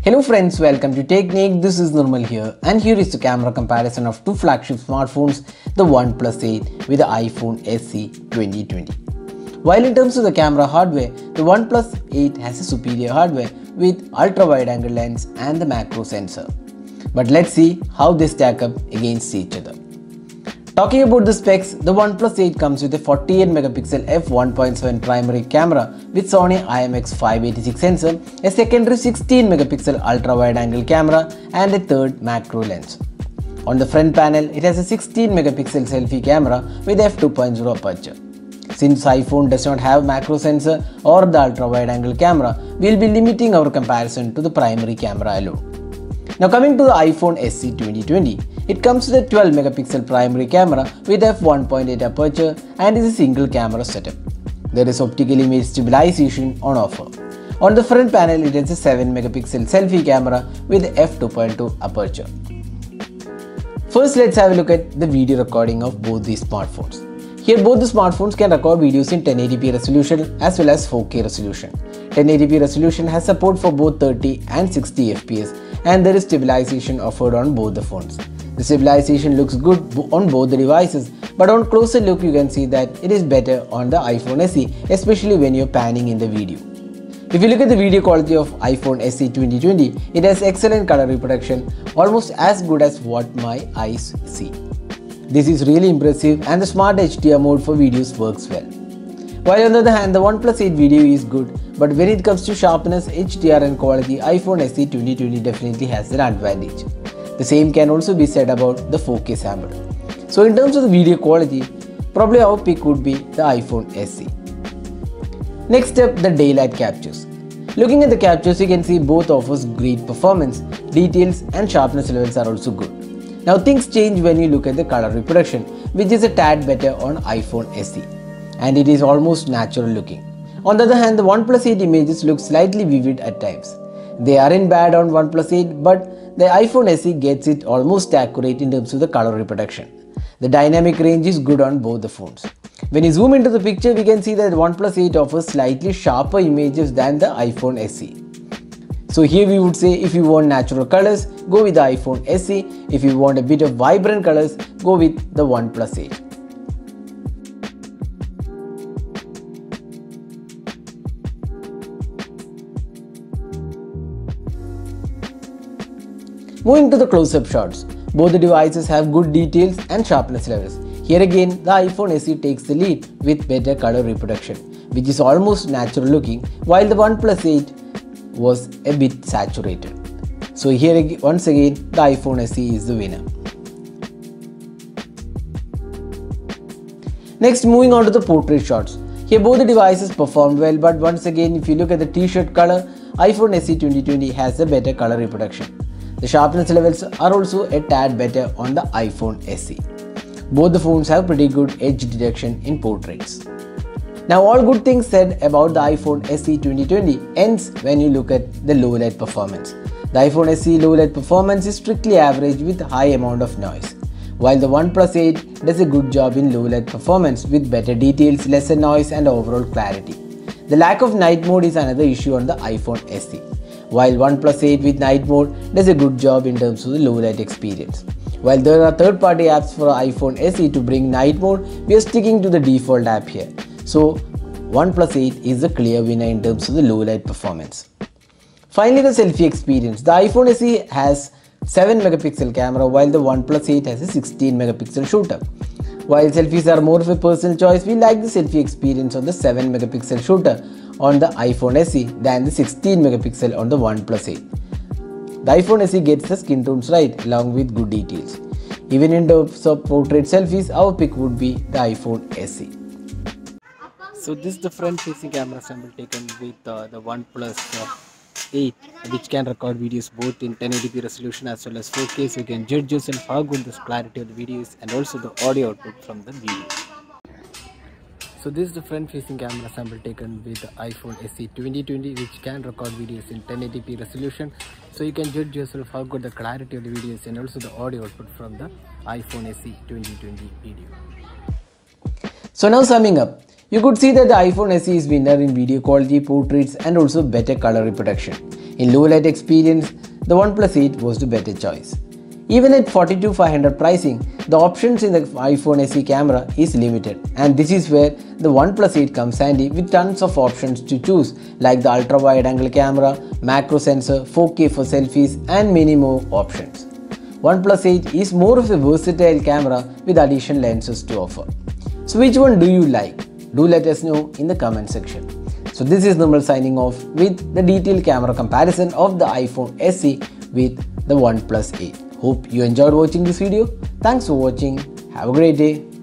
Hello friends, welcome to Technique. This is Nirmal here, and here is the camera comparison of two flagship smartphones, the OnePlus 8 with the iPhone SE 2020. While in terms of the camera hardware, the OnePlus 8 has a superior hardware with ultra-wide-angle lens and the macro sensor. But let's see how they stack up against each other. Talking about the specs, the OnePlus 8 comes with a 48MP f1.7 primary camera with Sony IMX586 sensor, a secondary 16MP ultra-wide-angle camera and a third macro lens. On the front panel, it has a 16MP selfie camera with f2.0 aperture. Since iPhone does not have macro sensor or the ultra-wide-angle camera, we will be limiting our comparison to the primary camera alone. Now coming to the iPhone SE 2020, it comes with a 12MP primary camera with f1.8 aperture and is a single camera setup. There is optical image stabilization on offer. On the front panel, it has a 7MP selfie camera with f2.2 aperture. First, let's have a look at the video recording of both these smartphones. Here both the smartphones can record videos in 1080p resolution as well as 4K resolution. 1080p resolution has support for both 30 and 60 fps and there is stabilization offered on both the phones. The stabilization looks good on both the devices, but on closer look you can see that it is better on the iPhone SE, especially when you're panning in the video. If you look at the video quality of iPhone SE 2020, it has excellent color reproduction, almost as good as what my eyes see. This is really impressive and the Smart HDR mode for videos works well. While on the other hand, the OnePlus 8 video is good, but when it comes to sharpness, HDR and quality, iPhone SE 2020 definitely has an advantage. The same can also be said about the 4K sample. So in terms of the video quality, probably our pick would be the iPhone SE. Next up, the daylight captures. Looking at the captures, you can see both offers great performance, details and sharpness levels are also good. Now things change when you look at the color reproduction, which is a tad better on iPhone SE, and it is almost natural looking. On the other hand, the OnePlus 8 images look slightly vivid at times. They aren't bad on OnePlus 8, but the iPhone SE gets it almost accurate in terms of the color reproduction. The dynamic range is good on both the phones. When you zoom into the picture, we can see that the OnePlus 8 offers slightly sharper images than the iPhone SE. So here we would say if you want natural colors, go with the iPhone SE. If you want a bit of vibrant colors, go with the OnePlus 8. Moving to the close-up shots, both the devices have good details and sharpness levels. Here again, the iPhone SE takes the lead with better color reproduction, which is almost natural looking, while the OnePlus 8 was a bit saturated. So here once again, the iPhone SE is the winner. Next, moving on to the portrait shots. Here both the devices performed well, but once again, if you look at the t-shirt color, iPhone SE 2020 has a better color reproduction. The sharpness levels are also a tad better on the iPhone SE. Both the phones have pretty good edge detection in portraits. Now all good things said about the iPhone SE 2020 ends when you look at the low light performance. The iPhone SE low light performance is strictly average with high amount of noise, while the OnePlus 8 does a good job in low light performance with better details, lesser noise and overall clarity. The lack of night mode is another issue on the iPhone SE, while OnePlus 8 with night mode does a good job in terms of the low light experience. While there are third-party apps for iPhone SE to bring night mode, we are sticking to the default app here. So OnePlus 8 is the clear winner in terms of the low light performance. Finally, the selfie experience. The iPhone SE has 7MP camera while the OnePlus 8 has a 16MP shooter. While selfies are more of a personal choice, we like the selfie experience on the 7MP shooter on the iPhone SE than the 16MP on the OnePlus 8. The iPhone SE gets the skin tones right along with good details. Even in terms of portrait selfies, our pick would be the iPhone SE. So this is the front-facing camera sample taken with the OnePlus 8, which can record videos both in 1080p resolution as well as 4K, so you can judge yourself how good the clarity of the videos and also the audio output from the video. So this is the front-facing camera sample taken with the iPhone SE 2020, which can record videos in 1080p resolution, so you can judge yourself how good the clarity of the videos and also the audio output from the iPhone SE 2020 video. So now summing up, You could see that the iPhone SE is winner in video quality, portraits and also better color reproduction. In low light experience, the OnePlus 8 was the better choice. Even at 42,500 pricing, the options in the iPhone SE camera is limited, and this is where the OnePlus 8 comes handy with tons of options to choose like the ultra wide angle camera, macro sensor, 4K for selfies and many more options. OnePlus 8 is more of a versatile camera with additional lenses to offer. So which one do you like? Do let us know in the comment section. So this is Nirmal signing off with the detailed camera comparison of the iPhone SE with the OnePlus 8. Hope you enjoyed watching this video. Thanks for watching. Have a great day.